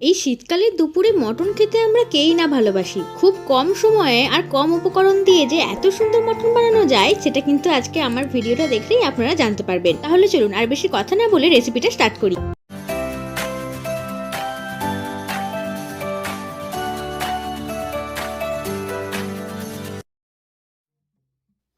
এই শীতকালের দুপুরে মটন খেতে আমরা কেই না ভালোবাসি। খুব কম সময়ে আর কম উপকরণ দিয়ে যে এত সুন্দর মটন বানানো যায় সেটা কিন্তু আজকে আমার ভিডিওটা দেখলেই আপনারা জানতে পারবেন। তাহলে চলুন আর বেশি কথা না বলে রেসিপিটা স্টার্ট করি।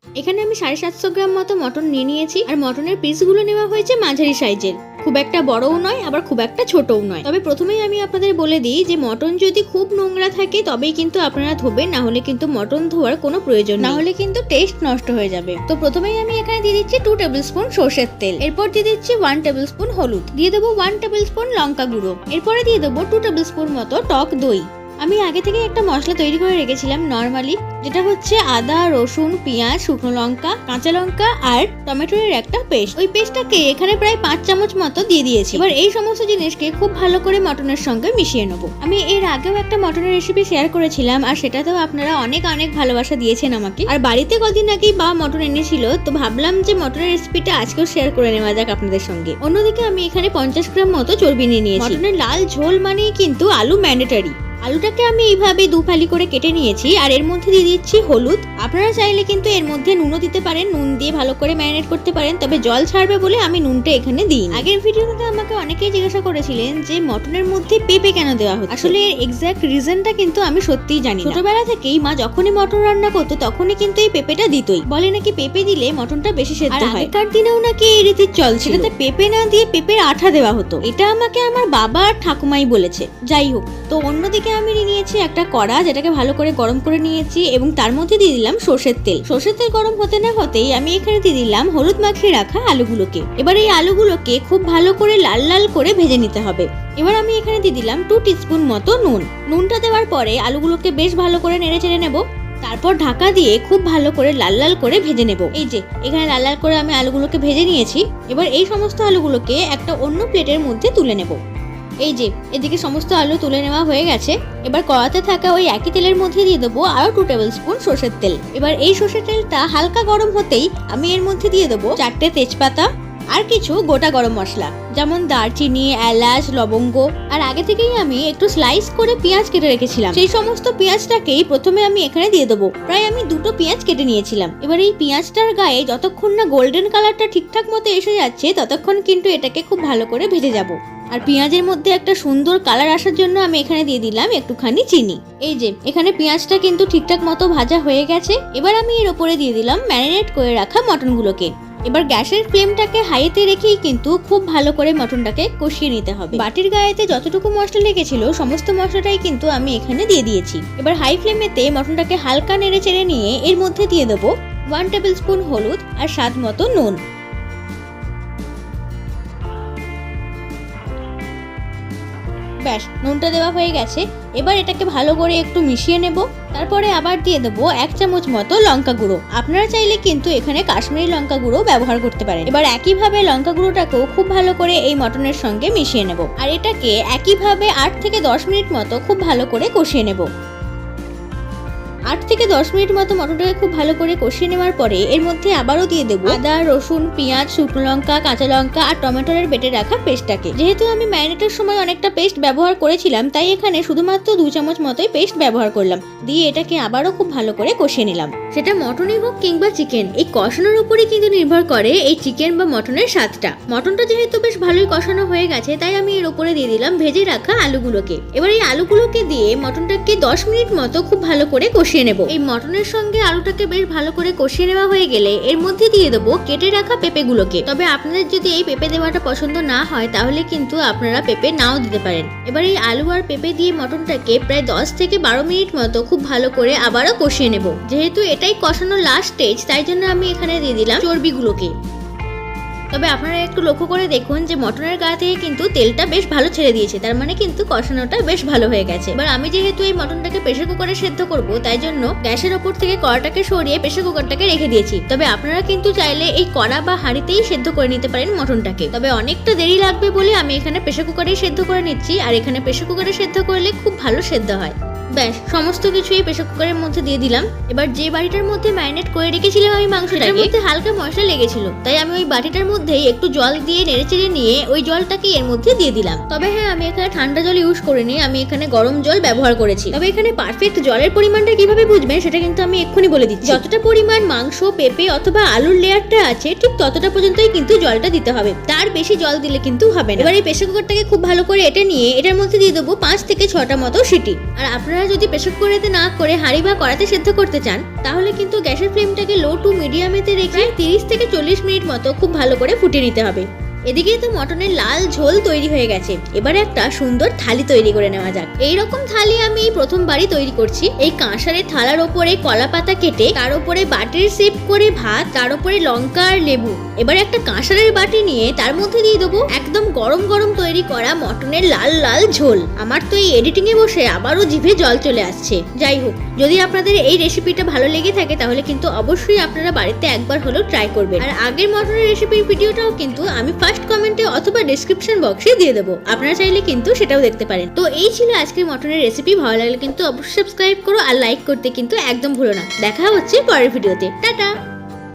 এখানে আমি 750 গ্রাম মতো মটন নিয়ে নিয়েছি আর মটনের পিসগুলো নেওয়া হয়েছে মাঝারি সাইজের, খুব একটা বড়ও নয় আবার খুব একটা ছোটও নয়। তবে প্রথমেই আমি আপনাদের বলে দিই যে মটন যদি খুব নোংরা থাকে তবেই কিন্তু আপনারা ধোবেন, না হলে কিন্তু মটন ধোয়ার কোনো প্রয়োজন না, হলে কিন্তু টেস্ট নষ্ট হয়ে যাবে। তো প্রথমেই আমি এখানে দিয়ে দিচ্ছি 2 টেবিল স্পুন সরষের তেল, এরপর দিয়ে দিচ্ছি 1 টেবিল স্পুন হলুদ, দিয়ে দেবো 1 টেবিল স্পুন লঙ্কা গুঁড়ো, এরপরে দিয়ে দেবো 2 টেবিল স্পুন মতো টক দই। আমি আগে থেকে একটা মশলা তৈরি করে রেখেছিলাম নরমালি, যেটা হচ্ছে আদা, রসুন, পেঁয়াজ, শুকনো লঙ্কা, কাঁচা লঙ্কা আর টমেটোর একটা পেস্ট। ওই পেস্টটাকে এখানে প্রায় 5 চামচ মতো দিয়ে দিয়েছি। এবার এই সমস্ত জিনিসকে খুব ভালো করে মটনের সঙ্গে মিশিয়ে নেবো। আমি এর আগেও একটা মটনের রেসিপি শেয়ার করেছিলাম আর সেটাতেও আপনারা অনেক ভালোবাসা দিয়েছেন আমাকে। আর বাড়িতে কদিন আগেই বা মটন এনেছিল, তো ভাবলাম যে মটনের রেসিপিটা আজকেও শেয়ার করে নেওয়া যাক আপনাদের সঙ্গে। অন্যদিকে আমি এখানে 50 গ্রাম মতো চর্বি নিয়ে নিয়েছি। মটনের লাল ঝোল মানেই কিন্তু আলু ম্যান্ডেটরি। আলুটাকে আমি এইভাবে দু ফালি করে কেটে নিয়েছি আর এর মধ্যে দিয়ে দিচ্ছি হলুদ। আপনারা চাইলে কিন্তু এর মধ্যে নুনও দিতে পারেন, নুন দিয়ে ভালো করে ম্যারিনেট করতে পারেন, তবে জল ছাড়বে বলে আমি নুনটা এখানে দিই। আগের ভিডিওতে আমাকে অনেকেই জিজ্ঞাসা করেছিলেন যে মটনের মধ্যে পেঁপে কেন দেওয়া হচ্ছে। আসলে এর এক্সাক্ট রিজনটা কিন্তু আমি সত্যিই জানি না। ছোটবেলা থেকেই মা যখনই মটন রান্না করতো তখনই কিন্তু এই পেঁপেটা দিতই। বলে নাকি পেঁপে দিলে মটনটা বেশি সেদ্ধ হয়। আগেকার দিনেও নাকি এই রীতির চল ছিল, সেটাতে পেঁপে না দিয়ে পেঁপের আঠা দেওয়া হতো। এটা আমাকে আমার বাবা আর ঠাকুমাই বলেছে। যাই হোক, তো অন্যদিকে আমি নিয়েছি একটা কড়া, যেটাকে ভালো করে গরম করে নিয়েছি এবং তার মধ্যে দিয়ে দিলাম সরষের তেল। সরষের তেল গরম হতে না হতেই আমি এখানে দিয়ে দিলাম হলুদ মাখিয়ে রাখা আলুগুলোকে। এবার এই আলুগুলোকে খুব ভালো করে লাল লাল করে ভেজে নিতে হবে। এবার আমি এখানে দিয়ে দিলাম 2 টিস্পুন মতো নুন। নুনটা দেওয়ার পরে আলুগুলোকে বেশ ভালো করে নেড়ে চেড়ে নেব, তারপর ঢাকা দিয়ে খুব ভালো করে লাল লাল করে ভেজে নেব। এই যে এখানে লাল লাল করে আমি আলুগুলোকে ভেজে নিয়েছি। এবার এই সমস্ত আলুগুলোকে একটা অন্য প্লেটের মধ্যে তুলে নেব। এই যে এদিকে সমস্ত আলু তুলে নেওয়া হয়ে গেছে। এবার কড়াতে থাকা ওই একই তেলের মধ্যে দিয়ে দেবো আরো 2 টেবিল স্পুন সরষের তেল। এবার এই সরষের তেলটা হালকা গরম হতেই আমি এর মধ্যে দিয়ে দেবো 4টে তেজপাতা আর কিছু গোটা গরম মশলা, যেমন দারচিনি, এলাচ, লবঙ্গ। আর আগে থেকেই আমি একটু স্লাইস করে পেঁয়াজ কেটে রেখেছিলাম, সেই সমস্ত পেঁয়াজটাকেই প্রথমে আমি এখানে দিয়ে দেবো। প্রায় আমি 2টো পেঁয়াজ কেটে নিয়েছিলাম। এবার এই পেঁয়াজটার গায়ে যতক্ষণ না গোল্ডেন কালারটা ঠিকঠাক মতো এসে যাচ্ছে ততক্ষণ কিন্তু এটাকে খুব ভালো করে ভেজে যাবো। আর পেঁয়াজের মধ্যে একটা সুন্দর কালার আসার জন্য আমি এখানে দিয়ে দিলাম একটুখানি চিনি। এই যে এখানে পেঁয়াজটা কিন্তু ঠিকঠাক মতো ভাজা হয়ে গেছে। এবার আমি এর উপরে দিয়ে দিলাম ম্যারিনেট করে রাখা মটনগুলোকে। এবার গ্যাসের ফ্লেমটাকে হাইতে রেখেই কিন্তু খুব ভালো করে মটনটাকে কষিয়ে নিতে হবে। বাটির গায়েতে যতটুকু মশলা লেগেছিল সমস্ত মশলাটাই কিন্তু আমি এখানে দিয়ে দিয়েছি। এবার হাই ফ্লেমেতে মটনটাকে হালকা নেড়ে চেড়ে নিয়ে এর মধ্যে দিয়ে দেবো 1 টেবিল স্পুন হলুদ আর স্বাদ মতো নুন। ব্যাস, নুনটা দেওয়া হয়ে গেছে। এবার এটাকে ভালো করে একটু মিশিয়ে নেব। তারপরে আবার দিয়ে দেবো 1 চামচ মতো লঙ্কা গুঁড়ো। আপনারা চাইলে কিন্তু এখানে কাশ্মীরি লঙ্কা গুঁড়ো ব্যবহার করতে পারেন। এবার একইভাবে লঙ্কা গুঁড়োটাকেও খুব ভালো করে এই মটনের সঙ্গে মিশিয়ে নেব আর এটাকে একইভাবে 8 থেকে 10 মিনিট মতো খুব ভালো করে কষিয়ে নেব। 8 থেকে 10 মিনিট মতো মটনটাকে খুব ভালো করে কষিয়ে নেওয়ার পরে এর মধ্যে আবারও দিয়ে দেবো আদা, রসুন, পেঁয়াজ, শুকনো লঙ্কা, কাঁচা লঙ্কা আর টমেটোর বেটে রাখা পেস্টটাকে। যেহেতু আমি ম্যারিনেটের সময় অনেকটা পেস্ট ব্যবহার করেছিলাম তাই এখানে শুধুমাত্র 2 চামচ মতোই পেস্ট ব্যবহার করলাম। দিয়ে এটাকে আবারও খুব ভালো করে কষিয়ে নিলাম। সেটা মটনই হোক কিংবা চিকেন, এই কষানোর উপরই কিন্তু নির্ভর করে এই চিকেন বা মটনের স্বাদটা। মটনটা যেহেতু বেশ ভালোই কষানো হয়ে গেছে তাই আমি এর উপরে দিয়ে দিলাম ভেজে রাখা আলুগুলোকে। এবার এই আলুগুলোকে দিয়ে মটনটাকে 10 মিনিট মতো খুব ভালো করে কষিয়ে নেব। এই মটনের সঙ্গে আলুটাকে বেশ ভালো করে কষিয়ে নেওয়া হয়ে গেলে এর মধ্যে দিয়ে দেবো কেটে রাখা পেঁপেগুলোকে। তবে আপনাদের যদি এই পেঁপে দেওয়াটা পছন্দ না হয় তাহলে কিন্তু আপনারা পেঁপে নাও দিতে পারেন। এবার এই আলু আর পেঁপে দিয়ে মটনটাকে প্রায় 10 থেকে 12 মিনিট মতো খুব ভালো করে আবারও কষিয়ে নেব। যেহেতু এটাই কষানোর লাস্ট স্টেজ তাই জন্য আমি এখানে দিয়ে দিলাম চর্বিগুলোকে। তবে আপনারা একটু লক্ষ্য করে দেখুন যে মটনের গা থেকে কিন্তু তেলটা বেশ ভালো ছেড়ে দিয়েছে, তার মানে কিন্তু কষানোটা বেশ ভালো হয়ে গেছে। এবার আমি যেহেতু এই মটনটাকে প্রেসার কুকারে সেদ্ধ করব তাই জন্য গ্যাসের ওপর থেকে কড়াটাকে সরিয়ে প্রেসার কুকারটাকে রেখে দিয়েছি। তবে আপনারা কিন্তু চাইলে এই কড়া বা হাঁড়িতেই সেদ্ধ করে নিতে পারেন মটনটাকে। তবে অনেকটা দেরি লাগবে বলে আমি এখানে প্রেসার কুকারেই সেদ্ধ করে নিচ্ছি। আর এখানে প্রেসার কুকারে সেদ্ধ করলে খুব ভালো সেদ্ধ হয়। ব্যাস সমস্ত কিছু এই প্রেসার কুকারের মধ্যে দিয়ে দিলাম। এবার যে বাটিটার মধ্যে ম্যারিনেট করে রেখেছিলাম আমি মাংসটার মধ্যে হালকা মশলা লেগেছিল, তাই আমি ওই বাটিটার মধ্যেই একটু জল দিয়ে নেড়েচেড়ে নিয়ে ওই জলটাকে এর মধ্যে দিয়ে দিলাম। তবে হ্যাঁ, আমি এখানে ঠান্ডা জল ইউজ করিনি, আমি এখানে গরম জল ব্যবহার করেছি। তবে এখানে পারফেক্ট জলের পরিমাণটা কিভাবে বুঝবেন সেটা কিন্তু আমি এক্ষুনি বলে দিচ্ছি। যতটা পরিমাণ মাংস, পেঁপে অথবা আলুর লেয়ারটা আছে ঠিক ততটা পর্যন্তই কিন্তু জলটা দিতে হবে, তার বেশি জল দিলে কিন্তু হবে না। এবার এই প্রেসার কুকারটাকে খুব ভালো করে এটা নিয়ে এটার মধ্যে দিয়ে দেবো 5 থেকে 6টা মতো সিটি। আর আপনারা যদি প্রেসার কুকারেতে না করে হাঁড়ি বা কড়াতে সেদ্ধ করতে চান তাহলে কিন্তু গ্যাসের ফ্লেমটাকে লো টু মিডিয়ামেতে রেখে 30 থেকে 40 মিনিট মতো খুব ভালো করে ফুটিয়ে নিতে হবে। এদিকে তো মটনের লাল ঝোল তৈরি হয়ে গেছে। এবারে একটা সুন্দর থালি তৈরি করে নেওয়া যাক। এইরকম থালি আমি প্রথমবারই তৈরি করছি। এই কাঁসারের থালার ওপরে কলা পাতা কেটে তার উপরে বাটির শেপ করে ভাত, তার উপরে লঙ্কা আর লেবু। এবারে একটা কাঁসারের বাটি নিয়ে তার মধ্যে দিয়ে দেবো একদম গরম গরম তৈরি করা মটনের লাল লাল ঝোল। আমার তো এই এডিটিং এ বসে আবারও জিভে জল চলে আসছে। যাই হোক, যদি আপনাদের এই রেসিপিটা ভালো লেগে থাকে তাহলে কিন্তু অবশ্যই আপনারা বাড়িতে একবার হলেও ট্রাই করবেন। আর আগের মটনের রেসিপির ভিডিওটাও কিন্তু আমি ফার্স্ট কমেন্টে অথবা ডেসক্রিপশন বক্সে দিয়ে দেবো, আপনারা চাইলে কিন্তু সেটাও দেখতে পারেন। তো এই ছিল আজকের মটনের রেসিপি। ভালো লাগলে কিন্তু অবশ্যই সাবস্ক্রাইব করো আর লাইক করতে কিন্তু একদম ভুলো না। দেখা হচ্ছে পরের ভিডিওতে। টাটা।